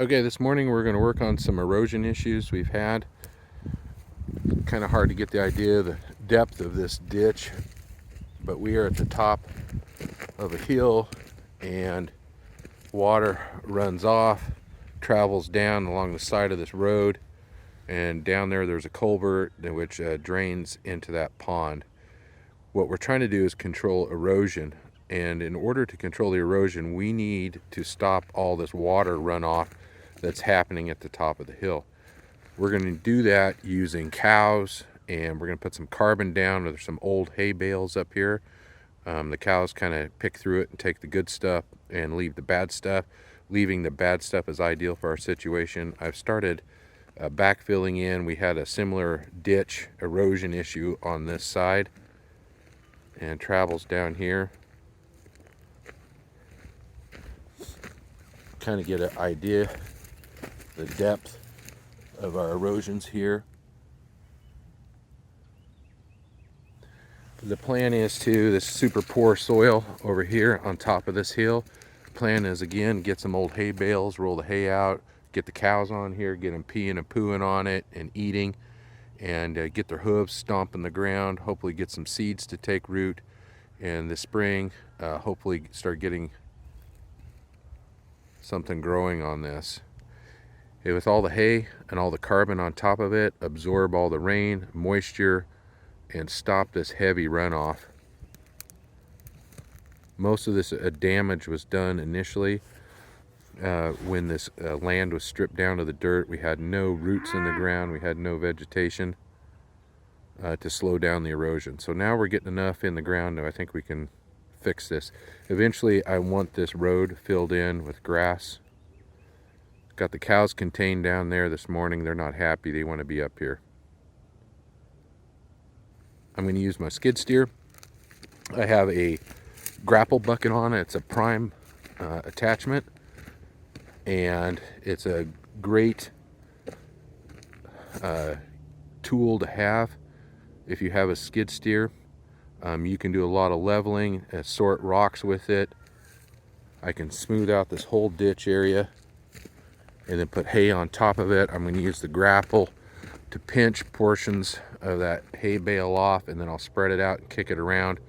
Okay, this morning we're going to work on some erosion issues we've had. Kind of hard to get the idea of the depth of this ditch, but we are at the top of a hill and water runs off, travels down along the side of this road, and down there's a culvert which drains into that pond. What we're trying to do is control erosion, and in order to control the erosion we need to stop all this water runoff that's happening at the top of the hill. We're going to do that using cows, and we're going to put some carbon down. There's some old hay bales up here. The cows kind of pick through it and take the good stuff and leave the bad stuff. Leaving the bad stuff is ideal for our situation. I've started backfilling in. We had a similar ditch erosion issue on this side, and travels down here. Kind of get an idea the depth of our erosions here. The plan is this super poor soil over here on top of this hill. The plan is, again, get some old hay bales, roll the hay out, get the cows on here, get them peeing and pooing on it and eating, and get their hooves stomping the ground, hopefully get some seeds to take root, and this spring hopefully start getting something growing on this. With all the hay and all the carbon on top of it, absorb all the rain, moisture, and stop this heavy runoff. Most of this damage was done initially when this land was stripped down to the dirt. We had no roots in the ground, we had no vegetation to slow down the erosion. So now we're getting enough in the ground that I think we can fix this. Eventually I want this road filled in with grass. Got the cows contained down there this morning. They're not happy, they want to be up here. I'm going to use my skid steer. I have a grapple bucket on it. It's a prime attachment, and it's a great tool to have if you have a skid steer. You can do a lot of leveling, sort rocks with it. I can smooth out this whole ditch area and then put hay on top of it. I'm going to use the grapple to pinch portions of that hay bale off, and then I'll spread it out and kick it around.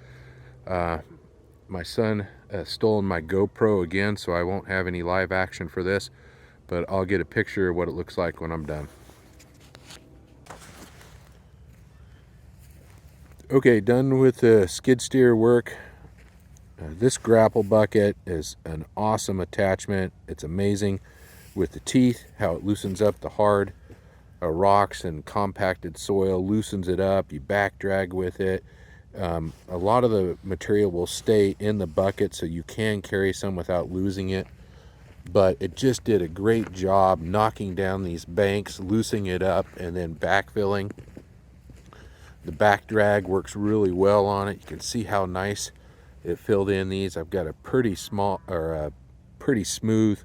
My son stole my GoPro again, so I won't have any live action for this, but I'll get a picture of what it looks like when I'm done. Okay, done with the skid steer work. This grapple bucket is an awesome attachment. It's amazing with the teeth, how it loosens up the hard rocks and compacted soil, loosens it up. You back drag with it. A lot of the material will stay in the bucket, so you can carry some without losing it, but it just did a great job knocking down these banks, loosening it up, and then backfilling. The back drag works really well on it. You can see how nice it filled in these. I've got a pretty small, or a pretty smooth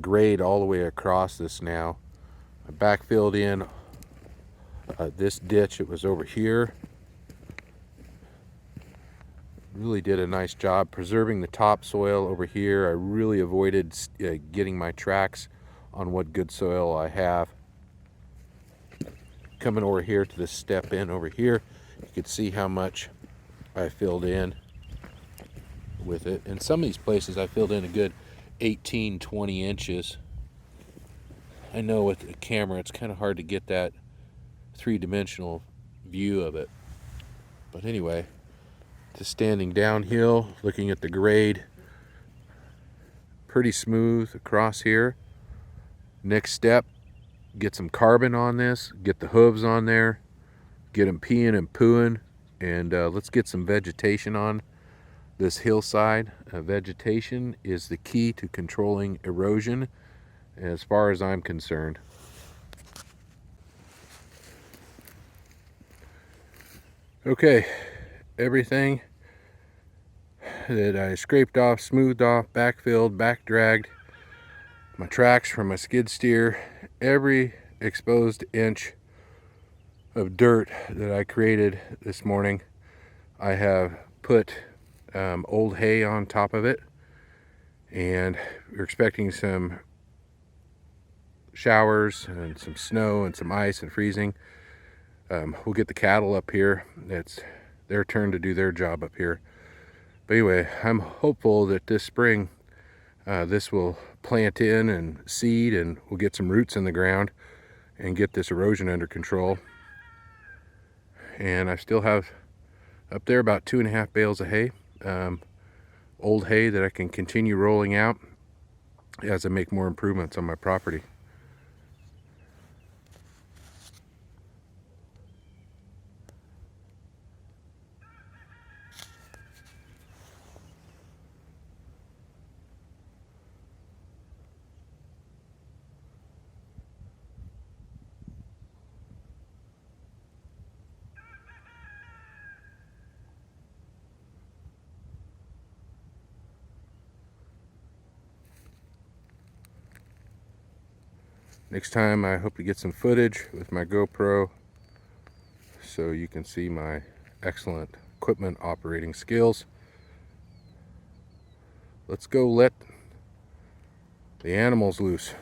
grade all the way across this now. I backfilled in this ditch. It was over here. Really did a nice job preserving the topsoil over here. I really avoided getting my tracks on what good soil I have. Coming over here to this step in over here, you can see how much I filled in with it. In some of these places I filled in a good 18-20 inches. I know with the camera it's kind of hard to get that three-dimensional view of it, but anyway, just standing downhill looking at the grade, pretty smooth across here. Next step, get some carbon on this, get the hooves on there, get them peeing and pooing, and let's get some vegetation on this hillside. Vegetation is the key to controlling erosion as far as I'm concerned. Okay, everything that I scraped off, smoothed off, backfilled, back dragged, my tracks from my skid steer, every exposed inch of dirt that I created this morning, I have put old hay on top of it, and we're expecting some showers and some snow and some ice and freezing, we'll get the cattle up here. It's their turn to do their job up here. But anyway, I'm hopeful that this spring this will plant in and seed, and we'll get some roots in the ground and get this erosion under control. And I still have up there about 2.5 bales of hay, old hay that I can continue rolling out as I make more improvements on my property. Next time I hope to get some footage with my GoPro so you can see my excellent equipment operating skills. Let's go let the animals loose.